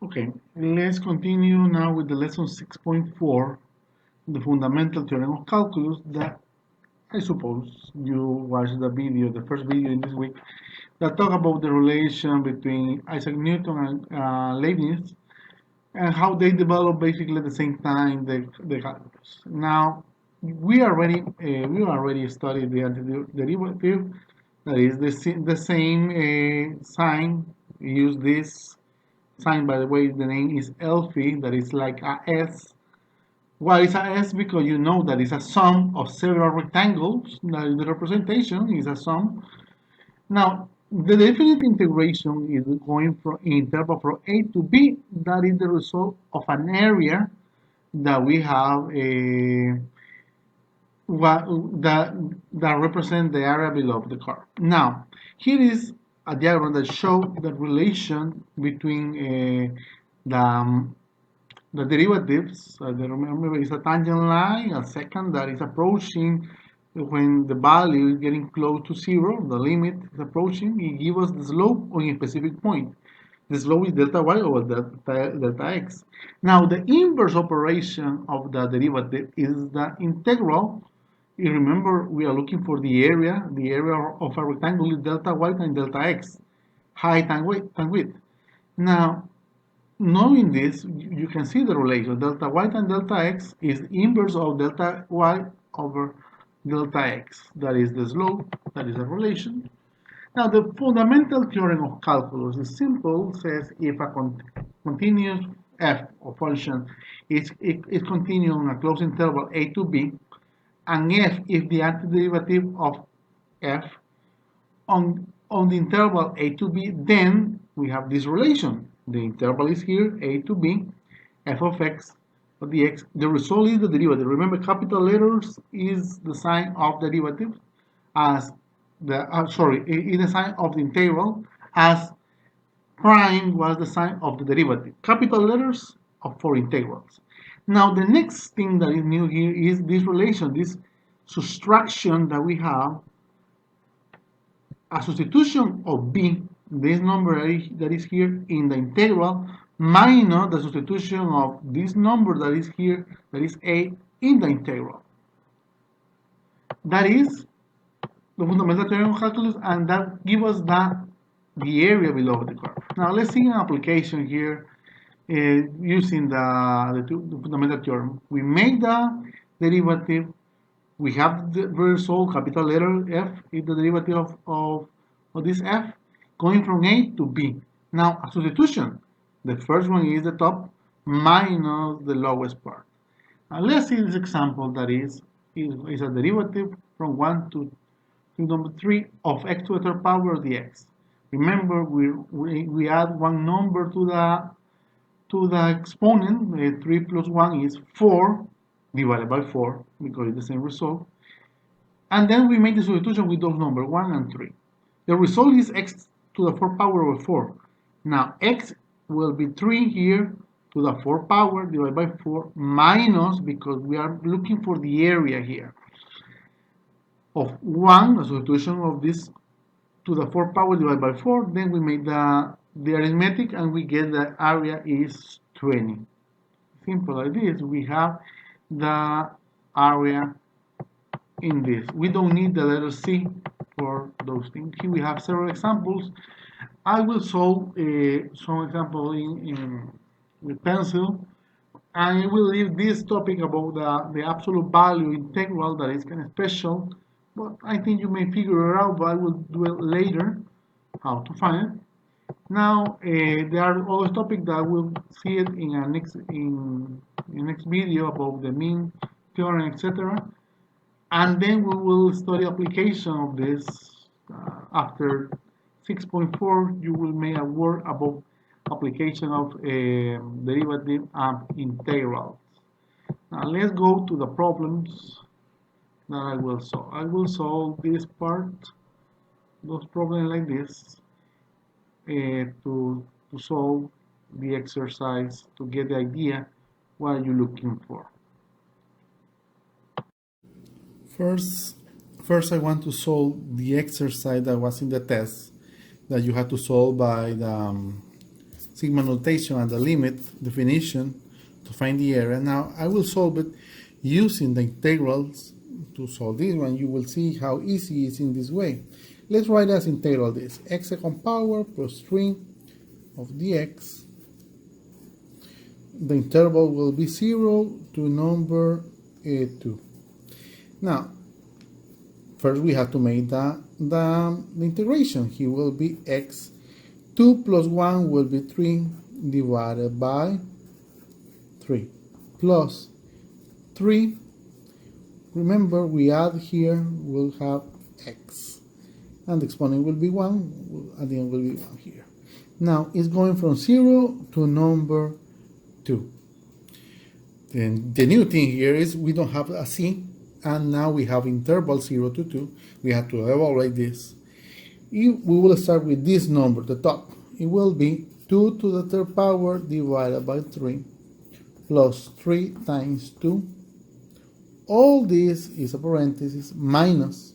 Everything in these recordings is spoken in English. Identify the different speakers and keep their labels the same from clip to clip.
Speaker 1: Okay, let's continue now with the lesson 6.4, the fundamental theorem of calculus that I suppose you watched the video, the first video in this week, that talk about the relation between Isaac Newton and Leibniz and how they develop basically at the same time the calculus. Now, we already studied the antiderivative, that is the same sign. We use this sign, by the way, the name is Elphi, that is like a S. Why is a S? Because you know that it's a sum of several rectangles. That is the representation is a sum. Now, the definite integration is going from interval from A to B. That is the result of an area that we have what that represent the area below the curve. Now, here is a diagram that shows the relation between the derivatives. Remember, it's a tangent line, a second that is approaching when the value is getting close to zero, the limit is approaching, it gives us the slope on a specific point. The slope is delta y over delta x. Now, the inverse operation of the derivative is the integral. You remember, we are looking for the area. The area of a rectangle is delta y times delta x, height and width. Now, knowing this, you can see the relation. Delta y and delta x is inverse of delta y over delta x. That is the slope, that is the relation. Now, the fundamental theorem of calculus is simple, says if a continuous f or function is continuous on a closed interval a to b, and f is the antiderivative of f on the interval a to b, then we have this relation. The interval is here, a to b, f of x of the x. The result is the derivative. Remember, capital letters is the sign of derivative, as is the sign of the integral, as prime was the sign of the derivative. Capital letters for integrals. Now, the next thing that is new here is this relation, this subtraction that we have, a substitution of b, this number that is here in the integral, minus the substitution of this number that is here, that is a, in the integral. That is the fundamental theorem of calculus, and that gives us the area below the curve. Now, let's see an application here using the fundamental theorem. We make the derivative. We have the result, capital letter f is the derivative of this f, going from a to b. Now, a substitution. The first one is the top minus the lowest part. Now, let's see this example that is a derivative from 1 to number 3 of x to the third power dx. Remember, we add one number to the exponent. 3 plus 1 is 4 divided by 4, because it's the same result. And then we make the substitution with those numbers, 1 and 3. The result is x to the 4th power over 4. Now, x will be 3 here to the 4th power divided by 4 minus, because we are looking for the area here, of 1, the substitution of this to the 4th power divided by 4. Then we make the arithmetic and we get the area is 20. Simple like this. We have the area in this. We don't need the letter C for those things. Here we have several examples. I will solve some example with pencil. I will leave this topic about the absolute value integral, that is kind of special, but I think you may figure it out, but I will do it later, how to find it. Now, there are other topics that I will see it in a next video about the mean theorem, etc. And then we will study application of this. After 6.4, you will make a word about application of derivative and integrals. Now let's go to the problems that I will solve. I will solve this part, those problems like this, to solve the exercise, to get the idea what are you looking for. First I want to solve the exercise that was in the test that you had to solve by sigma notation and the limit definition to find the area. Now I will solve it using the integrals. To solve this one, you will see how easy it is in this way. Let's write as integral this x second power plus 3 of dx. The interval will be 0 to number 2. Now, first we have to make the integration. Here will be x. 2 plus 1 will be 3 divided by 3 plus 3. Remember, we add here, we'll have x. And the exponent will be 1, at the end will be 1 here. Now, it's going from 0 to number 2. Then the new thing here is we don't have a c, and now we have interval 0 to 2. We have to evaluate this. We will start with this number, the top. It will be 2 to the third power divided by 3 plus 3 times 2. All this is a parenthesis minus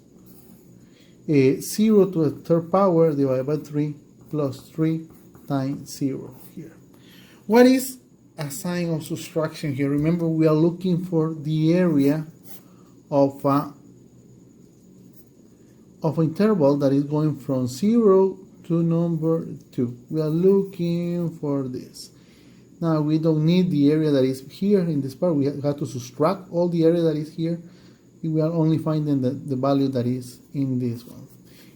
Speaker 1: 0 to the third power divided by 3 plus 3 times 0 here. What is a sign of subtraction here? Remember, we are looking for the area of an interval that is going from 0 to number 2. We are looking for this. Now we don't need the area that is here in this part. We have to subtract all the area that is here. We are only finding the value that is in this one.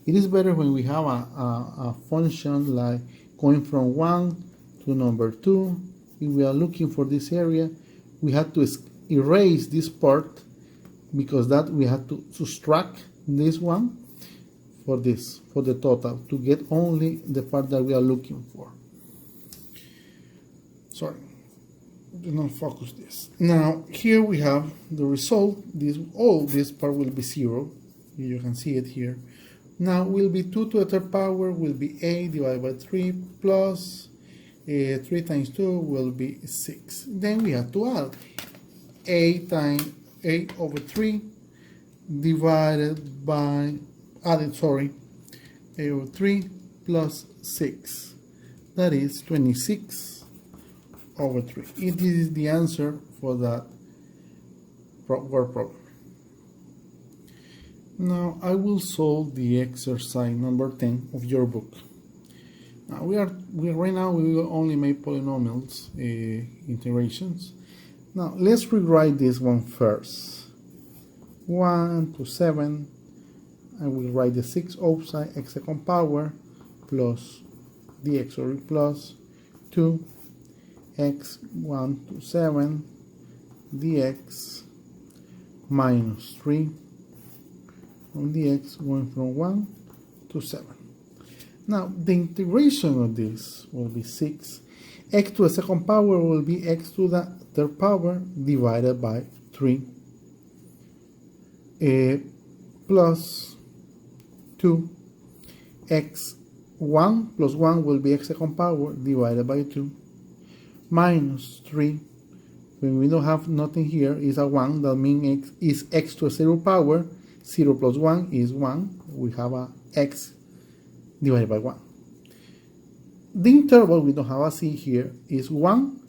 Speaker 1: It is better when we have a function like going from 1 to number 2. If we are looking for this area, we have to erase this part, because that we have to subtract this one for this, for the total, to get only the part that we are looking for. Sorry, do not focus this. Now here we have the result. All this part will be 0. You can see it here. Now will be 2 to the third power will be 8 divided by 3 plus 3 times 2 will be 6. Then we have to add 8 times 8 over 3 divided by 8 over 3 plus 6. That is 26 over 3. It is the answer for that word problem. Now I will solve the exercise number 10 of your book. Now right now we will only make polynomials integrations. Now let's rewrite this one first. 1 to 7. I will write the 6 outside x second power plus dx, plus 2 x 1 to 7 dx minus 3 on dx going from 1 to 7. Now the integration of this will be 6. X to the second power will be x to the third power divided by 3 plus 2 x 1 plus 1 will be x second power divided by 2 minus 3. When we don't have nothing here, is a 1, that means x is x to a 0 power. 0 plus 1 is 1. We have a x divided by 1. The interval, we don't have a c here, is 1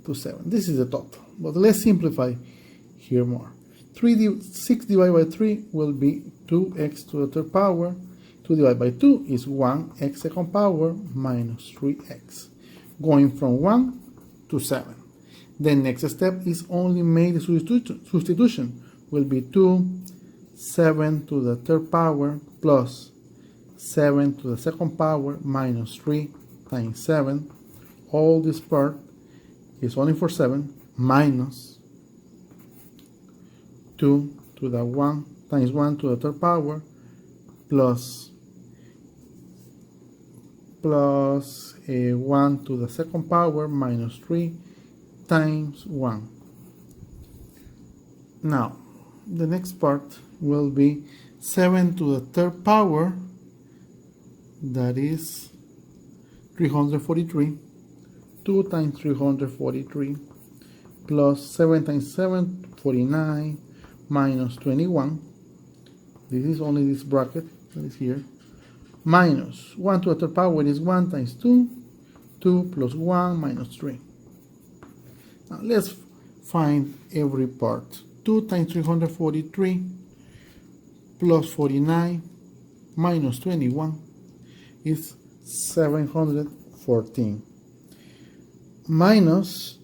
Speaker 1: to 7. This is the total. But let's simplify here more. 6 divided by 3 will be 2x to the third power. 2 divided by 2 is 1x second power minus 3x. Going from 1 to 7. The next step is only make the substitution. Will be 2, 7 to the third power plus 7 to the second power minus 3 times 7. All this part is only for 7 minus 2 to the 1 times 1 to the third power plus 1 to the second power minus 3 times 1. Now, the next part will be 7 to the third power, that is 343, 2 times 343, plus 7 times 7, 49, minus 21. This is only this bracket that is here. Minus 1 to the third power is 1 times 2. 2 plus 1 minus 3. Now let's find every part. 2 times 343 plus 49 minus 21 is 714. Minus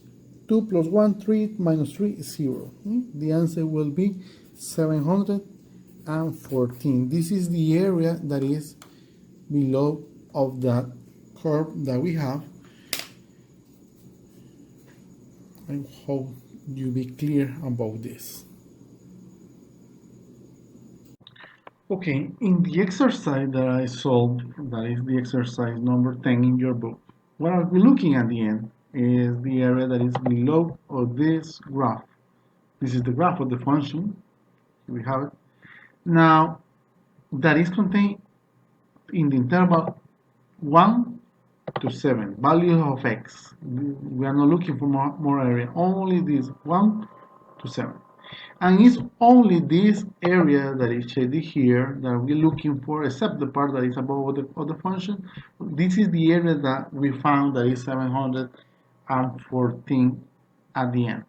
Speaker 1: 2 plus 1, 3 minus 3 is 0. The answer will be 714. This is the area that is below of that curve that we have. I hope you be clear about this. Okay, in the exercise that I solved, that is the exercise number 10 in your book, what are we looking at the end is the area that is below of this graph. This is the graph of the function. Here we have it. Now, that is contained in the interval 1 to 7, value of x. We are not looking for more area, only this 1 to 7. And it's only this area that is shaded here that we're looking for, except the part that is above of the function. This is the area that we found that is 714 at the end.